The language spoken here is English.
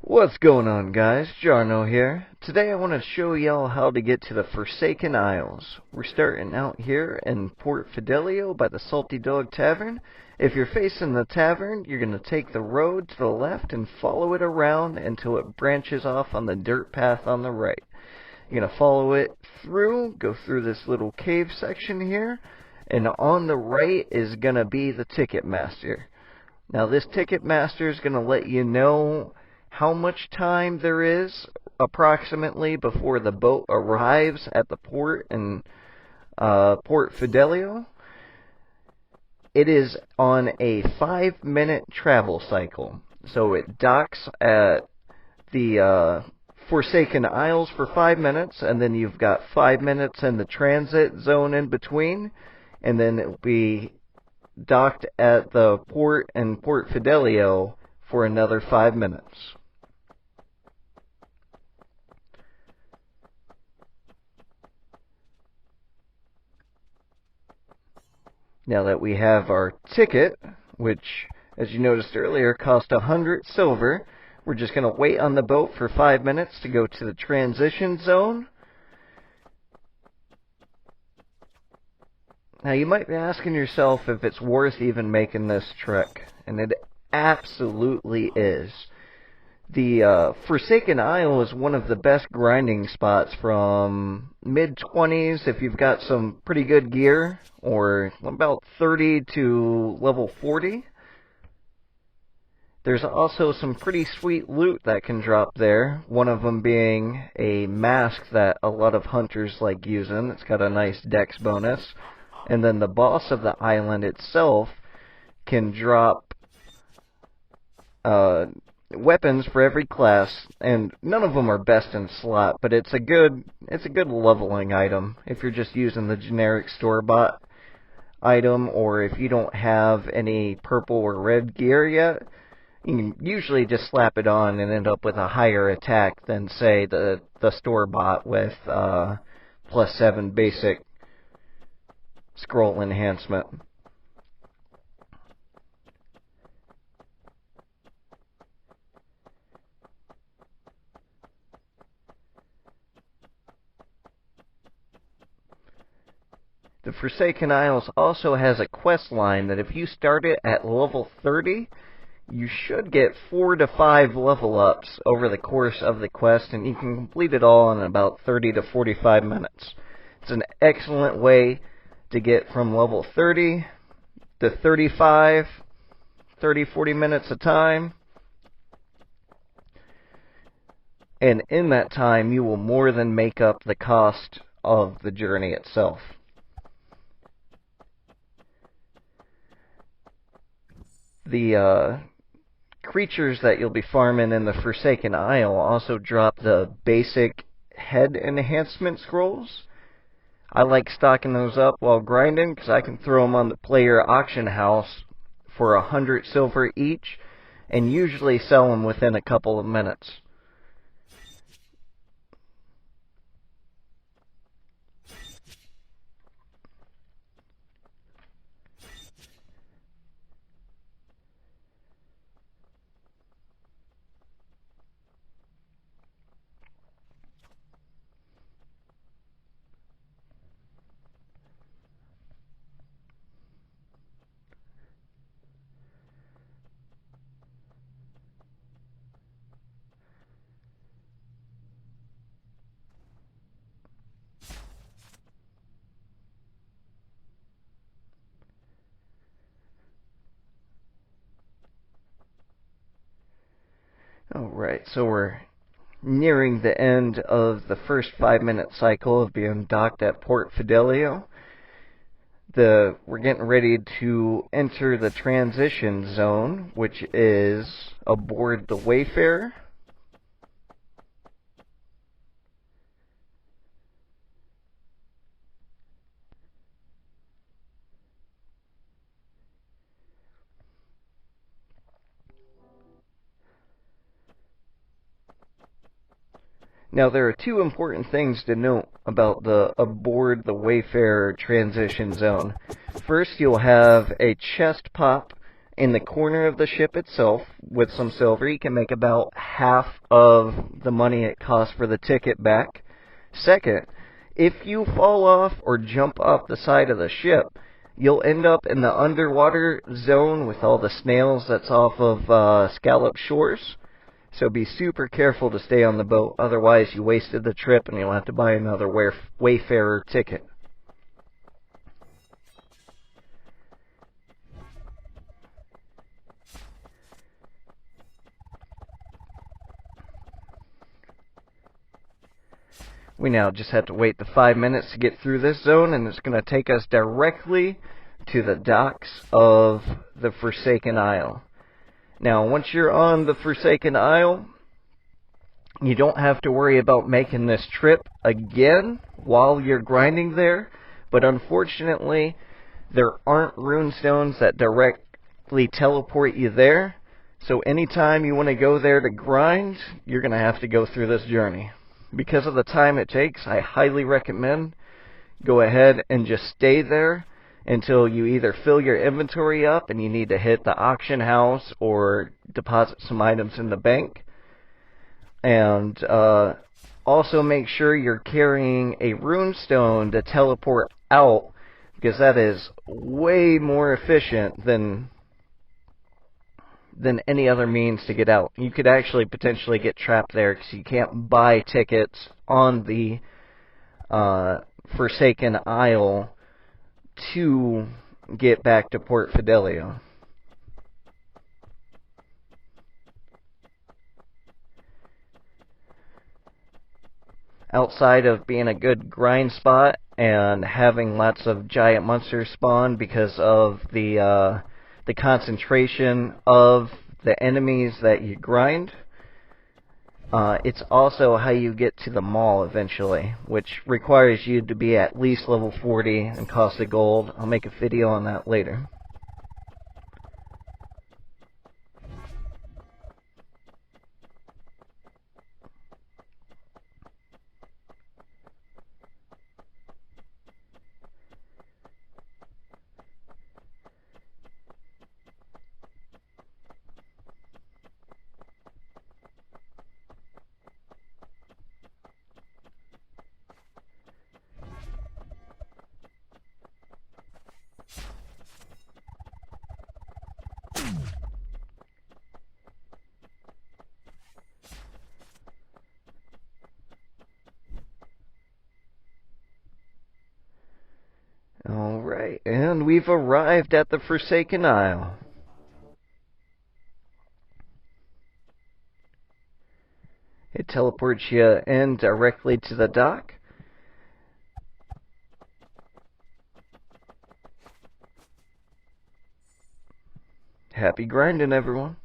What's going on, guys? Jarno here. Today I want to show y'all how to get to the Forsaken Isles. We're starting out here in Port Fidelio by the Salty Dog Tavern. If you're facing the tavern, you're going to take the road to the left and follow it around until it branches off on the dirt path on the right. You're going to follow it through, go through this little cave section here, and on the right is going to be the Ticket Master. Now this Ticket Master is going to let you know how much time there is approximately before the boat arrives at the port in Port Fidelio. It is on a 5-minute travel cycle. So it docks at the Forsaken Isles for 5 minutes, and then you've got 5 minutes in the transit zone in between, and then it will be docked at the port in Port Fidelio for another 5 minutes. Now that we have our ticket, which, as you noticed earlier, cost 100 silver, we're just going to wait on the boat for 5 minutes to go to the transition zone. Now you might be asking yourself if it's worth even making this trek, and it absolutely is. The Forsaken Isle is one of the best grinding spots from mid-20s if you've got some pretty good gear, or about 30 to level 40. There's also some pretty sweet loot that can drop there, one of them being a mask that a lot of hunters like using. It's got a nice dex bonus. And then the boss of the island itself can drop weapons for every class, and none of them are best in slot, but it's a good leveling item if you're just using the generic store-bought item, or if you don't have any purple or red gear yet, you can usually just slap it on and end up with a higher attack than, say, the store-bought with +7 basic scroll enhancement. The Forsaken Isles also has a quest line that if you start it at level 30, you should get 4 to 5 level ups over the course of the quest, and you can complete it all in about 30 to 45 minutes. It's an excellent way to get from level 30 to 35, 40 minutes of time. And in that time, you will more than make up the cost of the journey itself. The creatures that you'll be farming in the Forsaken Isle also drop the basic head enhancement scrolls. I like stocking those up while grinding because I can throw them on the player auction house for 100 silver each, and usually sell them within a couple of minutes. Alright, so we're nearing the end of the first 5-minute cycle of being docked at Port Fidelio. We're getting ready to enter the transition zone, which is aboard the Wayfarer. Now, there are two important things to note about the aboard the Wayfarer transition zone. First, you'll have a chest pop in the corner of the ship itself with some silver. You can make about half of the money it costs for the ticket back. Second, if you fall off or jump off the side of the ship, you'll end up in the underwater zone with all the snails that's off of Scallop Shores. So be super careful to stay on the boat, otherwise you wasted the trip and you'll have to buy another Wayfarer ticket. We now just have to wait the 5 minutes to get through this zone, and it's going to take us directly to the docks of the Forsaken Isle. Now, once you're on the Forsaken Isle, you don't have to worry about making this trip again while you're grinding there, but unfortunately, there aren't runestones that directly teleport you there, so anytime you want to go there to grind, you're going to have to go through this journey. Because of the time it takes, I highly recommend go ahead and just stay there until you either fill your inventory up and you need to hit the auction house or deposit some items in the bank. And also make sure you're carrying a runestone to teleport out, because that is way more efficient than any other means to get out. You could actually potentially get trapped there because you can't buy tickets on the Forsaken Isle to get back to Port Fidelio. Outside of being a good grind spot and having lots of giant monsters spawn because of the concentration of the enemies that you grind, it's also how you get to the mall eventually, which requires you to be at least level 40 and cost a gold. I'll make a video on that later. Alright, and we've arrived at the Forsaken Isle. It teleports you in directly to the dock. Happy grinding, everyone.